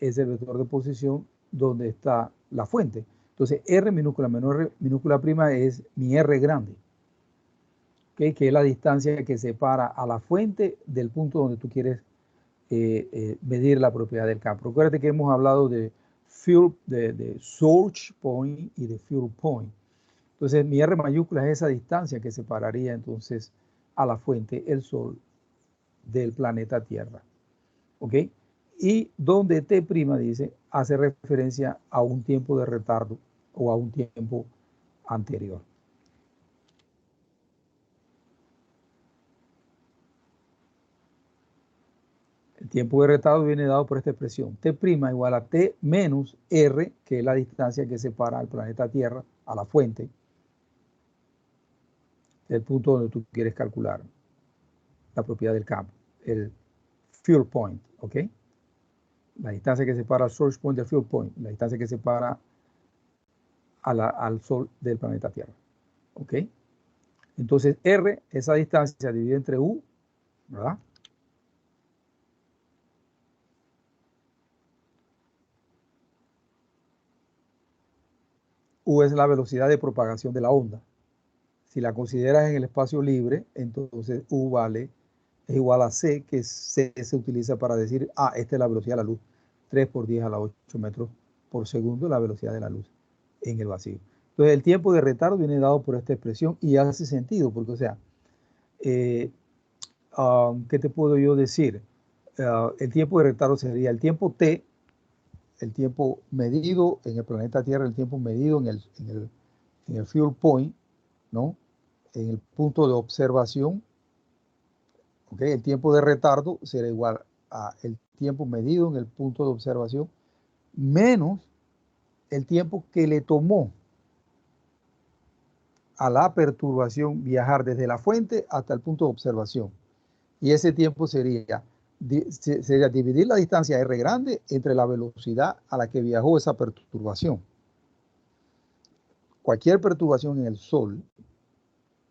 es el vector de posición donde está la fuente. Entonces, R minúscula menos R minúscula prima es mi R grande, ¿okay? Que es la distancia que separa a la fuente del punto donde tú quieres medir la propiedad del campo. Recuerda que hemos hablado de source point y de fuel point. Entonces, mi R mayúscula es esa distancia que separaría entonces a la fuente, el Sol, del planeta Tierra. ¿Ok? Y donde T' dice, hace referencia a un tiempo de retardo o a un tiempo anterior. El tiempo de retardo viene dado por esta expresión. T' igual a T menos R, que es la distancia que separa al planeta Tierra, a la fuente, del punto donde tú quieres calcular la propiedad del campo, el fuel point, ¿ok? La distancia que separa al source point del fuel point, la distancia que separa al Sol del planeta Tierra, ¿ok? Entonces R, esa distancia dividida entre U, ¿verdad? U es la velocidad de propagación de la onda. Si la consideras en el espacio libre, entonces U es igual a C, que C se utiliza para decir, esta es la velocidad de la luz, 3 por 10 a la 8 metros por segundo, la velocidad de la luz en el vacío. Entonces el tiempo de retardo viene dado por esta expresión y hace sentido, porque o sea, ¿qué te puedo yo decir? El tiempo de retardo sería el tiempo T, el tiempo medido en el planeta Tierra, el tiempo medido en el fuel point, ¿no? En el punto de observación, ¿ok? El tiempo de retardo será igual a el tiempo medido en el punto de observación menos el tiempo que le tomó a la perturbación viajar desde la fuente hasta el punto de observación. Y ese tiempo sería dividir la distancia R grande entre la velocidad a la que viajó esa perturbación. Cualquier perturbación en el Sol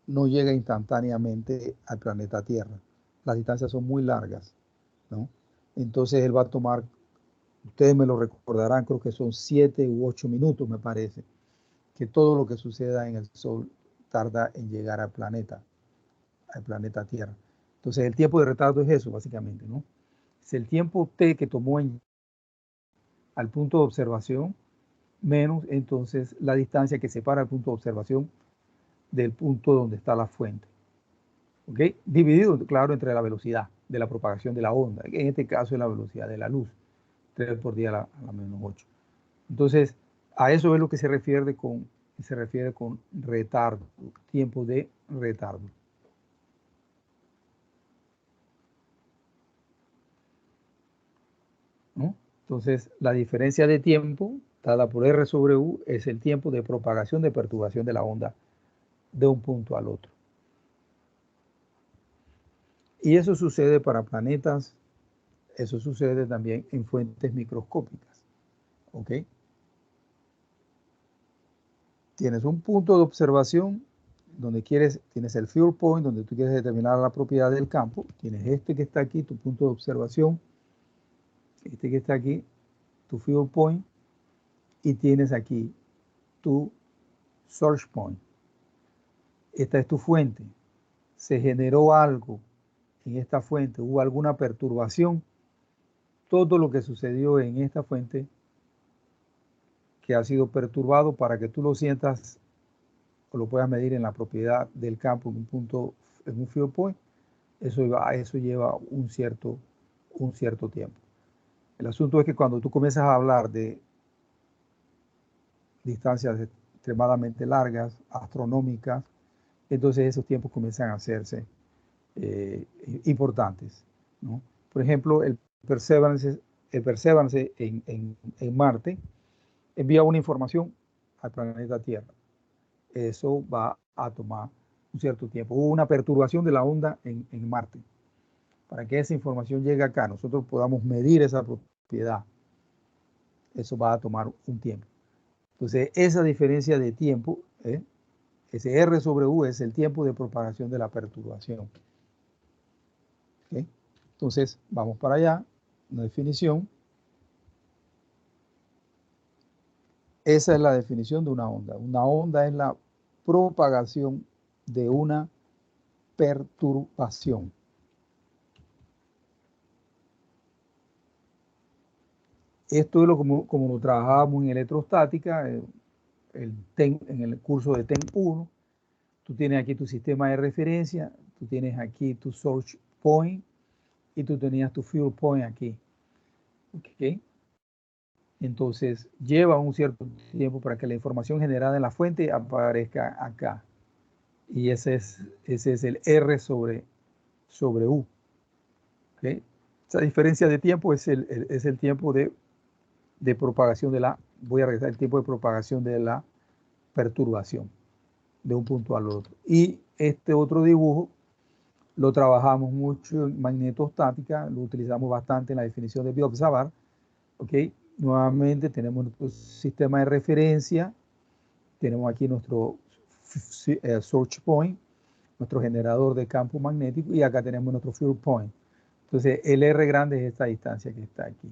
no llega instantáneamente al planeta Tierra. Las distancias son muy largas, ¿no? Entonces él va a tomar, ustedes me lo recordarán, creo que son 7 u 8 minutos, me parece, que todo lo que suceda en el Sol tarda en llegar al planeta Tierra. Entonces el tiempo de retardo es eso, básicamente, ¿no? Es el tiempo T que tomó al punto de observación menos entonces la distancia que separa el punto de observación del punto donde está la fuente. ¿Ok? Dividido, claro, entre la velocidad de la propagación de la onda, que en este caso es la velocidad de la luz, 3 por 10 a la menos 8. Entonces, a eso es lo que se refiere con retardo, tiempo de retardo. ¿No? Entonces, la diferencia de tiempo dada por R sobre U es el tiempo de propagación de perturbación de la onda de un punto al otro. Y eso sucede para planetas, eso sucede también en fuentes microscópicas. ¿Ok? Tienes un punto de observación donde tienes el fuel point, donde tú quieres determinar la propiedad del campo. Tienes este que está aquí, tu punto de observación. Este que está aquí, tu fuel point. Y tienes aquí tu source point. Esta es tu fuente. Se generó algo en esta fuente, hubo alguna perturbación. Todo lo que sucedió en esta fuente que ha sido perturbado para que tú lo sientas o lo puedas medir en la propiedad del campo en un punto, en un field point, eso lleva un cierto tiempo. El asunto es que cuando tú comienzas a hablar de distancias extremadamente largas, astronómicas, entonces esos tiempos comienzan a hacerse importantes, ¿no? Por ejemplo, el Perseverance en Marte envía una información al planeta Tierra. eso va a tomar un cierto tiempo. Hubo una perturbación de la onda en Marte. Para que esa información llegue acá, nosotros podamos medir esa propiedad. Eso va a tomar un tiempo. Entonces, esa diferencia de tiempo, ese R sobre U es el tiempo de propagación de la perturbación. ¿Okay? Entonces, vamos para allá, una definición. Esa es la definición de una onda. Una onda es la propagación de una perturbación. Esto es como lo trabajábamos en electrostática, en el curso de TEN 1. Tú tienes aquí tu sistema de referencia, tú tienes aquí tu source point y tú tenías tu field point aquí. ¿Okay? Entonces, lleva un cierto tiempo para que la información generada en la fuente aparezca acá. Y ese es el R sobre U. ¿Okay? Esa diferencia de tiempo es el tiempo de propagación voy a regresar el tiempo de propagación de la perturbación de un punto al otro. Y este otro dibujo lo trabajamos mucho en magnetostática, lo utilizamos bastante en la definición de bioobservar. ¿Ok? Nuevamente tenemos nuestro sistema de referencia, tenemos aquí nuestro source point, nuestro generador de campo magnético, y acá tenemos nuestro field point. Entonces, el R grande es esta distancia que está aquí,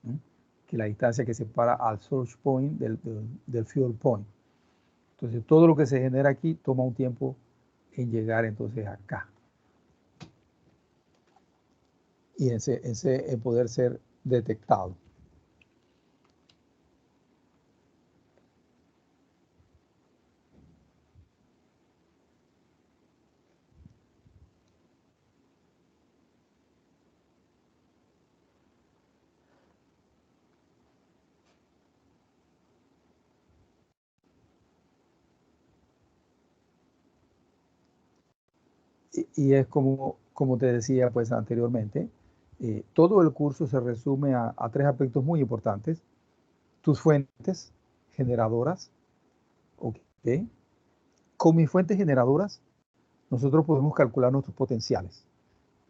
¿no? Que es la distancia que separa al source point del field point. Entonces, todo lo que se genera aquí toma un tiempo en llegar entonces acá. Y en poder ser detectado. Y es como te decía pues anteriormente, todo el curso se resume a 3 aspectos muy importantes. Tus fuentes generadoras, ¿ok? Con mis fuentes generadoras, nosotros podemos calcular nuestros potenciales.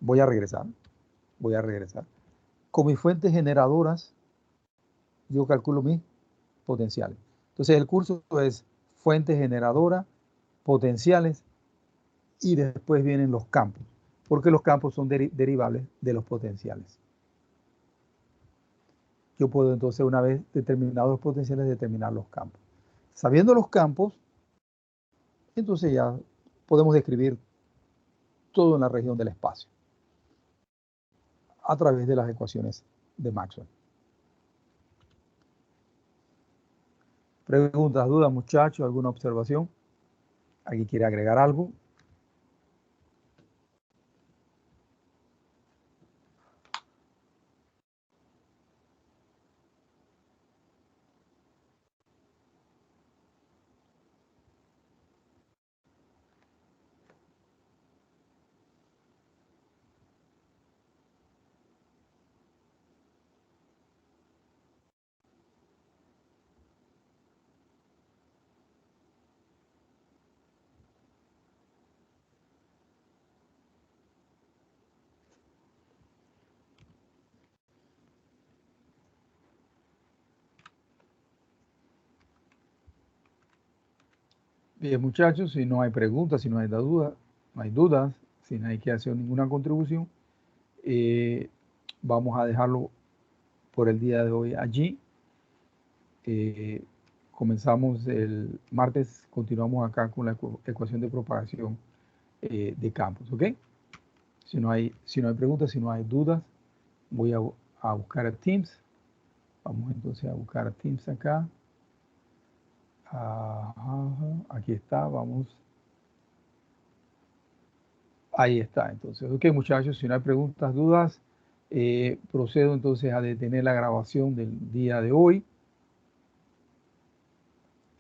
Voy a regresar. Con mis fuentes generadoras, yo calculo mis potenciales. Entonces el curso es fuente generadora, potenciales, y después vienen los campos, porque los campos son derivables de los potenciales. Yo puedo entonces, una vez determinados los potenciales, determinar los campos. Sabiendo los campos, entonces ya podemos describir todo en la región del espacio a través de las ecuaciones de Maxwell. Preguntas, dudas, muchachos, alguna observación. ¿Alguien quiere agregar algo? Bien, muchachos, si no hay preguntas, si no hay dudas, si no hay que hacer ninguna contribución, vamos a dejarlo por el día de hoy allí. Comenzamos el martes, continuamos acá con la ecuación de propagación de campos, ¿ok? Si no hay preguntas, si no hay dudas, voy a buscar a Teams. Vamos entonces a buscar a Teams acá. Aquí está, vamos. Ahí está, entonces. Ok, muchachos, si no hay preguntas, dudas, procedo entonces a detener la grabación del día de hoy.